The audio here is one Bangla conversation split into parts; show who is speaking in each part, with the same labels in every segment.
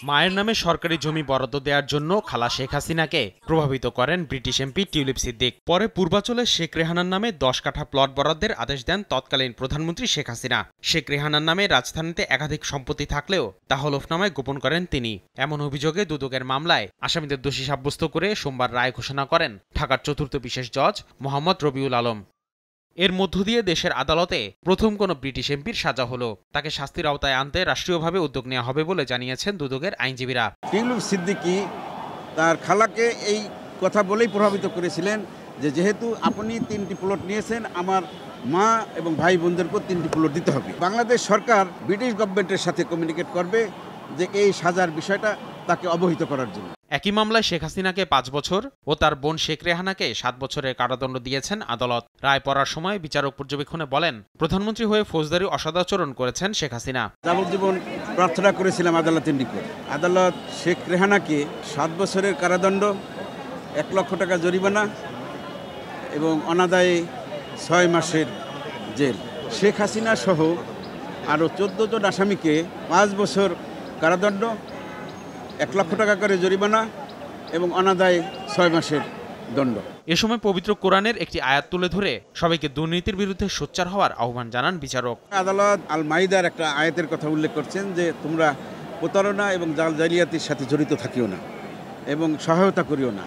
Speaker 1: মায়ের নামে সরকারি জমি বরাদ্দ দেওয়ার জন্য খালা শেখ হাসিনাকে প্রভাবিত করেন ব্রিটিশ এমপি টিউলিপ সিদ্দিক। পরে পূর্বাচলে শেখ রেহানার নামে 10 কাঠা প্লট বরাদ্দের আদেশ দেন তৎকালীন প্রধানমন্ত্রী শেখ হাসিনা। শেখ রেহানার নামে রাজধানীতে একাধিক সম্পত্তি থাকলেও তা হলফনামায় গোপন করেন তিনি। এমন অভিযোগে দুদকের মামলায় আসামিদের দোষী সাব্যস্ত করে সোমবার রায় ঘোষণা করেন ঢাকার চতুর্থ বিশেষ জজ মোহাম্মদ রবিউল আলম। এর মধ্য দিয়ে দেশের আদালতে প্রথম কোনো ব্রিটিশ এমপির সাজা হলো। তাকে শাস্তির আওতায় আনতে রাষ্ট্রীয়ভাবে উদ্যোগ নেওয়া হবে বলে জানিয়েছেন দুদকের আইনজীবীরা।
Speaker 2: টিউলিপ সিদ্দিকী তার খালাকে এই কথা বলেই প্রভাবিত করেছিলেন যে যেহেতু আপনি 3টি প্লট নিয়েছেন, আমার মা এবং ভাই বোনদেরকেও 3টি প্লট দিতে হবে। বাংলাদেশ সরকার ব্রিটিশ গভর্নমেন্টের সাথে কমিউনিকেট করবে যে এই সাজার বিষয়টা তাকে অবহিত করার জন্য।
Speaker 1: একই মামলায় শেখ হাসিনাকে 5 বছর ও তার বোন শেখ রেহানাকে 7 বছরের কারাদণ্ড দিয়েছেন আদালত। রায় পড়ার সময় বিচারক পর্যবেক্ষণে বলেন, প্রধানমন্ত্রী হয়ে ফৌজদারি অসদাচরণ করেছেন শেখ হাসিনা।
Speaker 2: যাবজ্জীবন প্রার্থনা করেছিলাম আদালতের নিকট। আদালত শেখ রেহানাকে 7 বছরের কারাদণ্ড, 1 লক্ষ টাকা জরিমানা এবং অনাদায়ে 6 মাসের জেল। শেখ হাসিনা সহ আরও 14 জন আসামিকে 5 বছর কারাদণ্ড, 1 লক্ষ টাকা করে জরিমানা এবং অনাদায়ে 6 মাসের দণ্ড।
Speaker 1: এ সময় পবিত্র কোরআনের একটি আয়াত তুলে ধরে সবাইকে দুর্নীতির বিরুদ্ধে সোচ্চার হওয়ার আহ্বান জানান বিচারক।
Speaker 2: আদালত আল মাইদার একটা আয়াতের কথা উল্লেখ করছেন যে তোমরা প্রতারণা এবং জালিয়াতির সাথে জড়িত থাকিও না এবং সহায়তা করিও না।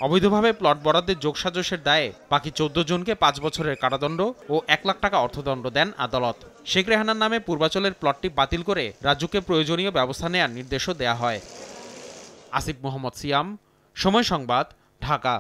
Speaker 1: অবৈধভাবে প্লট বরাদ্দের যোগসাজশের দায়ে বাকি 14 জনকে 5 বছরের কারাদণ্ড ও 1 লাখ টাকা অর্থদণ্ড দেন আদালত। শেখ রেহানার নামে পূর্বাচলের প্লটটি বাতিল করে রাজ্যকে প্রয়োজনীয় ব্যবস্থা নেওয়ার নির্দেশও দেয়া হয়। আসিফ মোহাম্মদ সিয়াম, সময় সংবাদ, ঢাকা।